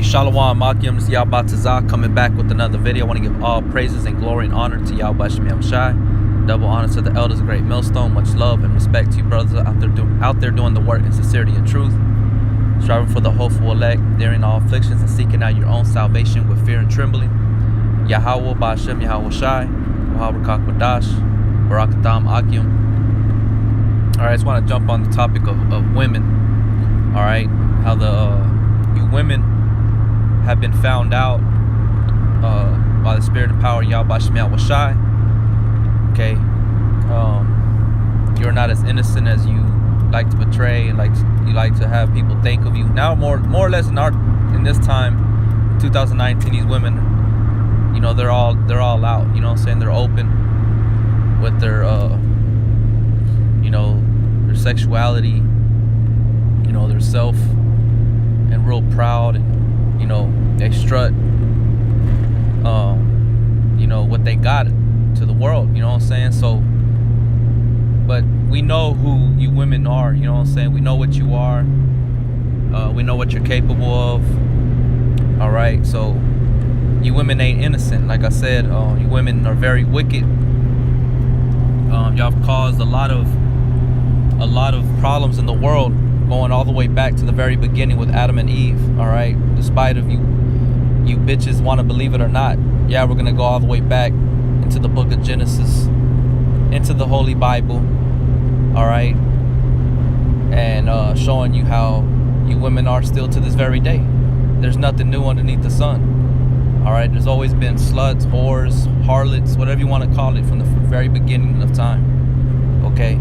Hey, Shalom Makim, this is Yahweh Tazah coming back with another video. I want to give all praises and glory and honor to Yahweh Shem Shai. Double honor to the elders of Great Millstone. Much love and respect to you brothers out there doing the work in sincerity and truth. Striving for the hopeful elect, daring all afflictions and seeking out your own salvation with fear and trembling. Yahweh Ba'ashem Yahweh Shai. Wahabrakak Wadash. Barakatam Akim. Alright, I just want to jump on the topic of women. Alright, how you women have been found out by the spirit and power of Yahweh Shemiah Washai. Okay, you're not as innocent as you like to portray and you like to have people think of you. Now, more or less in this time, 2019, these women, you know, they're all out. You know what I'm saying? They're open with their you know, their sexuality, you know, their self, and real proud, and you know, they strut you know, what they got to the world, you know what I'm saying? So, but we know who you women are, you know what I'm saying? We know what you are, we know what you're capable of. All right, so you women ain't innocent. Like I said, you women are very wicked. Y'all have caused a lot of problems in the world, going all the way back to the very beginning with Adam and Eve. All right, despite of you bitches want to believe it or not, yeah, we're gonna go all the way back into the book of Genesis, into the Holy Bible. All right, and showing you how you women are still to this very day. There's nothing new underneath the sun. All right, there's always been sluts, whores, harlots, whatever you want to call it, from the very beginning of time. Okay,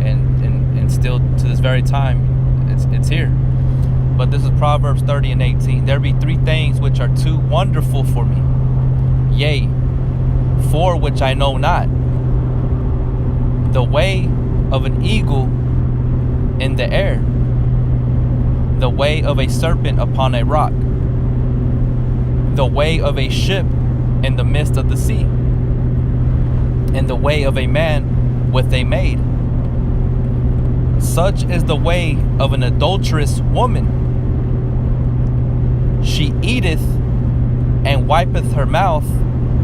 and still to this very time, it's here. But this is Proverbs 30 and 18. There be three things which are too wonderful for me, yea, four which I know not: the way of an eagle in the air, the way of a serpent upon a rock, the way of a ship in the midst of the sea, and the way of a man with a maid. Such is the way of an adulterous woman. She eateth and wipeth her mouth,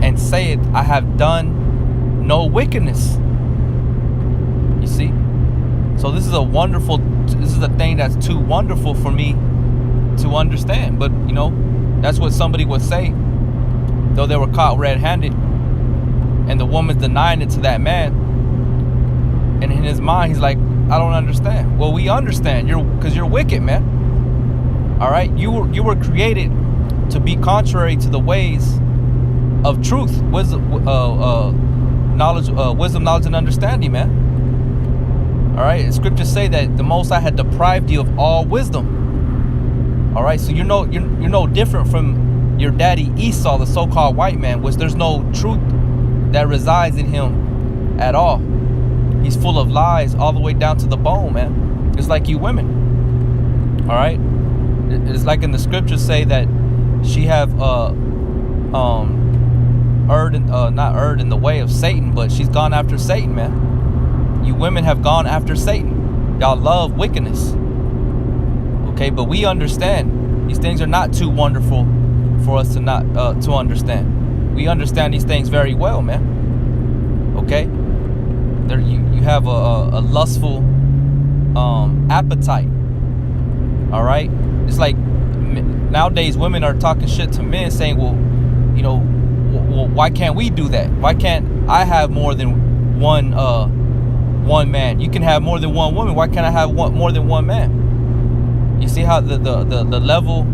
and saith, I have done no wickedness. You see? So this is a thing that's too wonderful for me to understand. But you know, that's what somebody would say, though they were caught red-handed, and the woman's denying it to that man. And in his mind, he's like, I don't understand. Well, we understand, because you're wicked, man. All right, you were created to be contrary to the ways of truth, wisdom, knowledge, and understanding, man. All right, scriptures say that the Most High had deprived you of all wisdom. All right, so you're no different from your daddy Esau, the so-called white man, which there's no truth that resides in him at all. He's full of lies all the way down to the bone, man. It's like you women. All right, it's like in the scriptures say that she have not erred in the way of Satan, but she's gone after Satan, man. You women have gone after Satan. Y'all love wickedness. Okay, but we understand these things are not too wonderful for us to not to understand. We understand these things very well, man. Okay, you have a lustful appetite. All right, it's like nowadays women are talking shit to men, saying, well, you know, well, why can't we do that? Why can't I have more than one man? You can have more than one woman. Why can't I have more than one man? You see how the level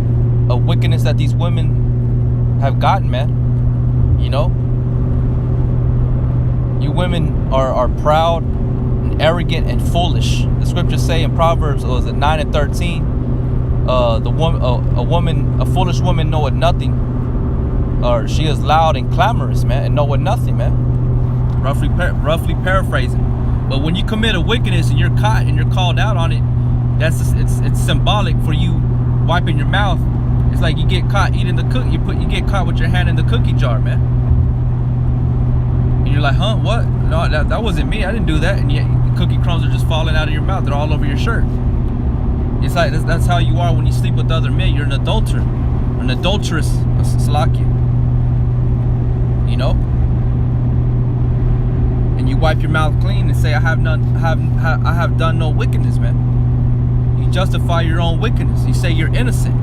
of wickedness that these women have gotten, man. You know, you women are proud and arrogant and foolish. The scriptures say in Proverbs, was it 9 and 13? A foolish woman knoweth nothing, or she is loud and clamorous, man, and knoweth nothing, man. Roughly paraphrasing. But when you commit a wickedness and you're caught and you're called out on it, it's symbolic for you wiping your mouth. It's like you get caught eating the cookie. You get caught with your hand in the cookie jar, man. And you're like, huh? What? No, that wasn't me. I didn't do that. And yet the cookie crumbs are just falling out of your mouth. They're all over your shirt. It's like that's how you are when you sleep with other men. You're an adulterer. an adulteress, a Salakia. You know? And you wipe your mouth clean and say, I have done no wickedness, man. You justify your own wickedness. You say you're innocent.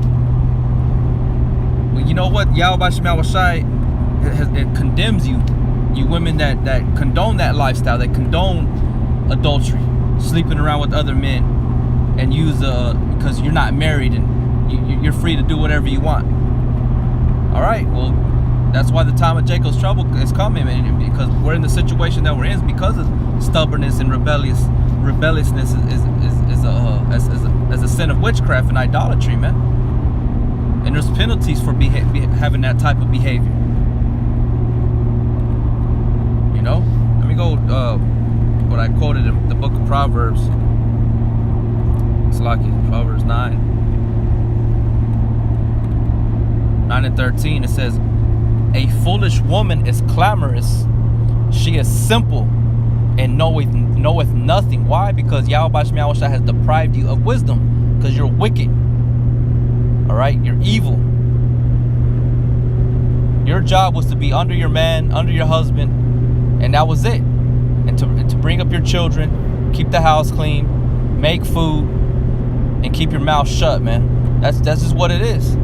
Well, you know what? Yahweh Shai it condemns you. You women that condone that lifestyle, that condone adultery, sleeping around with other men, and use because you're not married and you're free to do whatever you want. All right, well, that's why the time of Jacob's trouble is coming, and because we're in the situation that we're in, is because of stubbornness and rebelliousness is a sin of witchcraft and idolatry, man. And there's penalties for having that type of behavior. You know, let me go. What I quoted in the book of Proverbs. It's lucky, Proverbs 9:13. It says, "A foolish woman is clamorous; she is simple, and knoweth nothing." Why? Because Yahweh Shai has deprived you of wisdom, because you're wicked. All right, you're evil. Your job was to be under your man, under your husband, and that was it. And to bring up your children, keep the house clean, make food, and keep your mouth shut, man. That's just what it is.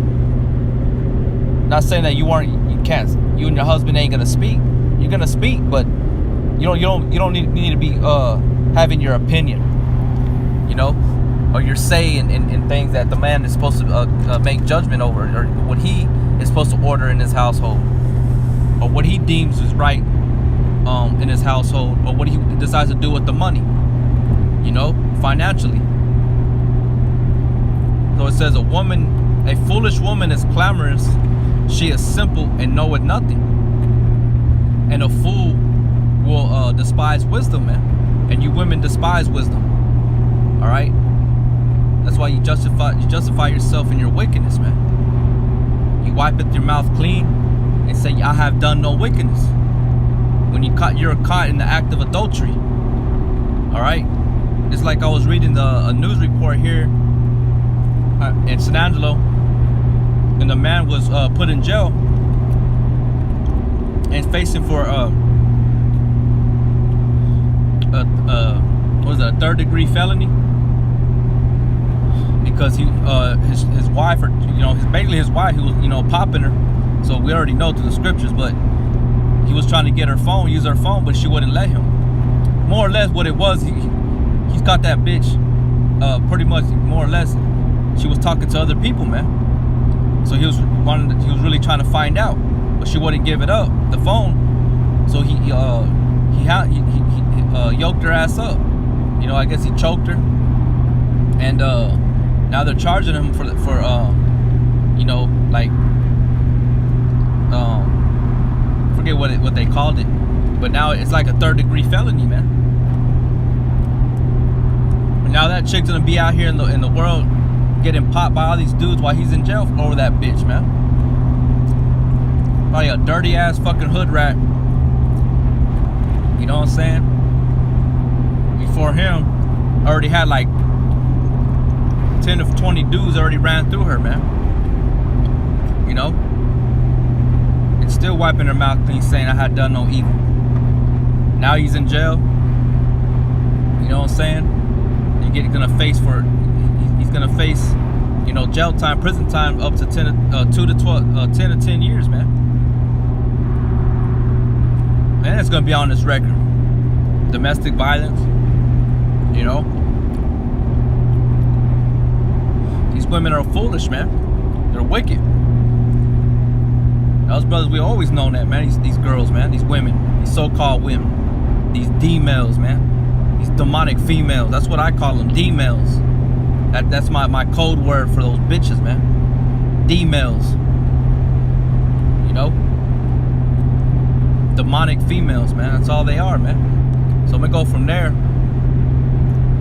Not saying that you and your husband ain't gonna speak. You're gonna speak, but you don't need to be having your opinion, you know, or your say in things that the man is supposed to make judgment over, or what he is supposed to order in his household, or what he deems is right in his household, or what he decides to do with the money, you know, financially. So it says, a foolish woman is clamorous, she is simple and knoweth nothing. And a fool will despise wisdom, man. And you women despise wisdom. All right? That's why you justify yourself in your wickedness, man. You wipeth your mouth clean and say, I have done no wickedness. When you're caught in the act of adultery. All right? It's like I was reading a news report here in San Angelo, and the man was put in jail and facing for what was it, a 3rd-degree felony, because his wife, or basically his wife, he was popping her. So we already know through the scriptures, but he was trying to get her phone, use her phone, but she wouldn't let him. More or less what it was, he's got that bitch pretty much, more or less, she was talking to other people, man. So he was really trying to find out, but she wouldn't give it up, the phone. So he yoked her ass up. I guess he choked her, and now they're charging him for forget what they called it, but now it's like a 3rd-degree felony, man. And now that chick's gonna be out here in the world getting popped by all these dudes while he's in jail over that bitch, man. Probably a dirty ass fucking hood rat. You know what I'm saying? Before him, already had like 10 of 20 dudes already ran through her, man. And still wiping her mouth clean, saying I had done no evil. Now he's in jail. You know what I'm saying? He's gonna face jail time, prison time, up to 10 to 10 years, man. And it's gonna be on his record. Domestic violence, These women are foolish, man. They're wicked. Us brothers, we always known that, man. These girls, man. These women, these so-called women, these D-males, man. These demonic females. That's what I call them, D-males. That's my code word for those bitches, man. D-males. Demonic females, man. That's all they are, man. So I'm gonna go from there.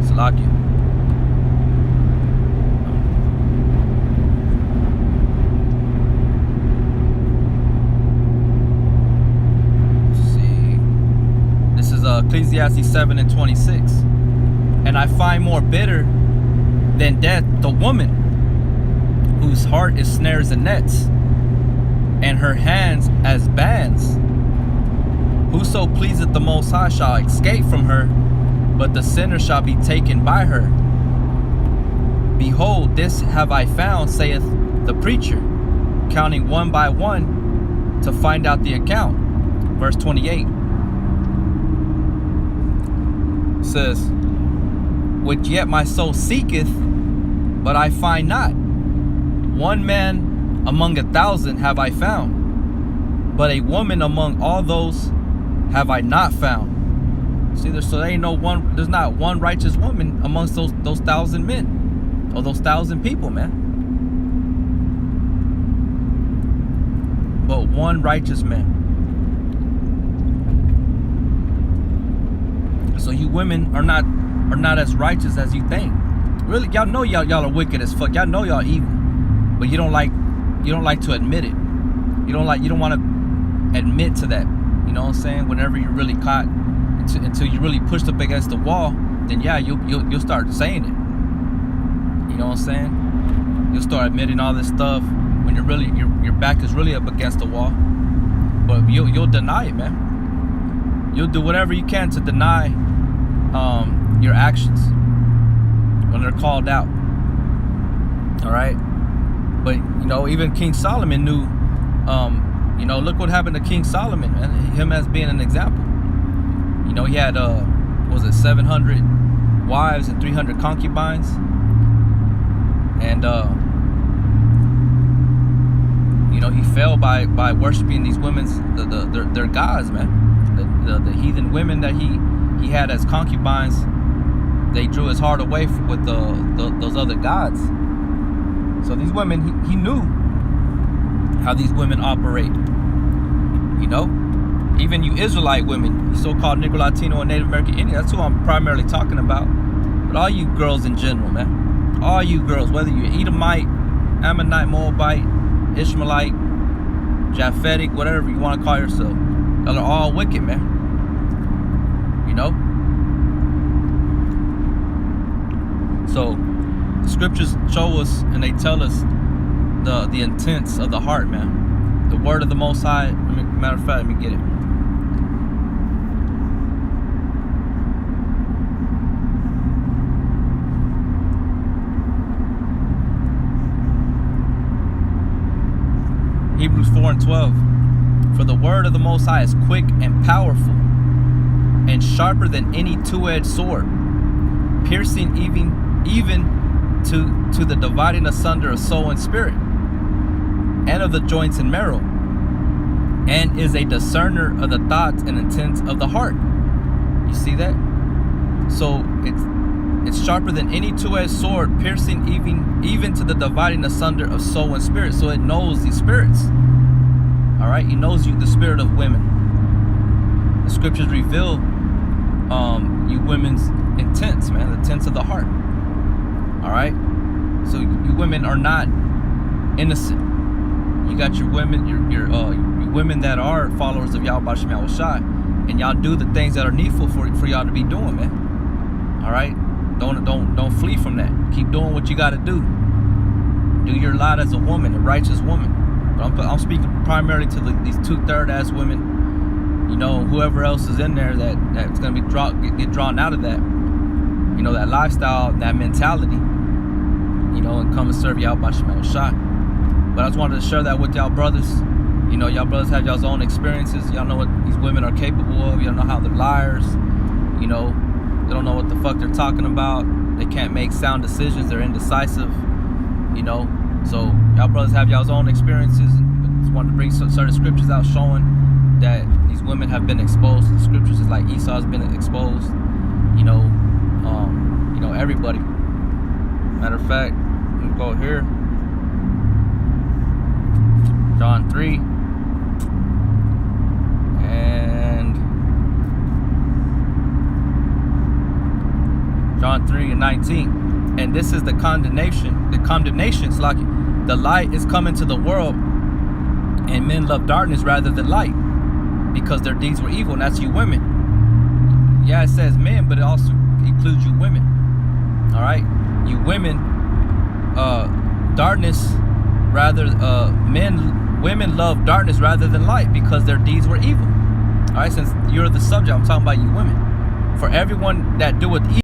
Salakia. Let's see. This is Ecclesiastes 7:26. And I find more bitter than death the woman whose heart is snares and nets, and her hands as bands. Whoso pleaseth the Most High shall escape from her, but the sinner shall be taken by her. Behold, this have I found, saith the preacher, counting one by one to find out the account. Verse 28 says, which yet my soul seeketh, but I find not. One man among 1,000 have I found, but a woman among all those have I not found. See, there ain't no one. There's not one righteous woman amongst those 1,000 men, or those 1,000 people, man. But one righteous man. So you women are not as righteous as you think. Really, y'all know y'all are wicked as fuck. Y'all know y'all evil, but you don't like to admit it. You don't want to admit to that. You know what I'm saying? Whenever you're really caught, until you're really pushed up against the wall, then yeah, you'll start saying it. You know what I'm saying? You'll start admitting all this stuff when you're really your back is really up against the wall. But you'll deny it, man. You'll do whatever you can to deny your actions when they're called out. All right. But you know, even King Solomon knew. You know, look what happened to King Solomon, man. Him as being an example. You know, he had 700 wives and 300 concubines, and you know, he fell by worshiping these women's their gods, man. The heathen women that he had as concubines, they drew his heart away with those other gods. So these women, he knew how these women operate. You know, even you Israelite women, you so-called Negro, Latino, and Native American Indian, that's who I'm primarily talking about. But all you girls in general, man, all you girls, whether you're Edomite, Ammonite, Moabite, Ishmaelite, Japhetic, whatever you want to call yourself, y'all are all wicked, man. You know. So the scriptures show us and they tell us the intents of the heart, man. The word of the Most High. Matter of fact, let me get it. Hebrews 4:12. For the word of the Most High is quick and powerful, and sharper than any two-edged sword, piercing even to the dividing asunder of soul and spirit, and of the joints and marrow, and is a discerner of the thoughts and intents of the heart. You see that? So it's sharper than any two-edged sword, piercing even to the dividing asunder of soul and spirit. So it knows these spirits. All right, it knows the spirit of women. The scriptures reveal you women's intents, man, the intents of the heart. All right, so you women are not innocent. You got your women, your women that are followers of Yahweh Shem Yahushai, and y'all do the things that are needful for y'all to be doing, man. All right, don't flee from that. Keep doing what you got to do. Do your lot as a woman, a righteous woman. But I'm speaking primarily to these 2/3 ass women. You know, whoever else is in there that's gonna be get drawn out of that. You know, that lifestyle, that mentality. You know, and come and serve Yahweh Shem Yahushai. But I just wanted to share that with y'all brothers. You know, y'all brothers have y'all's own experiences. Y'all know what these women are capable of. Y'all know how they're liars. You know, they don't know what the fuck they're talking about. They can't make sound decisions. They're indecisive. You know, so y'all brothers have y'all's own experiences. And just wanted to bring certain scriptures out showing that these women have been exposed. The scriptures is like Esau's been exposed. You know, everybody. Matter of fact, let me go here. John 3 and John 3:19. And this is the condemnation. Like the light is coming to the world, and men love darkness rather than light, because their deeds were evil. And that's you women. Yeah, it says men, but it also includes you women. All right, you women. Darkness women love darkness rather than light because their deeds were evil. All right, since you're the subject, I'm talking about you women. For everyone that doeth evil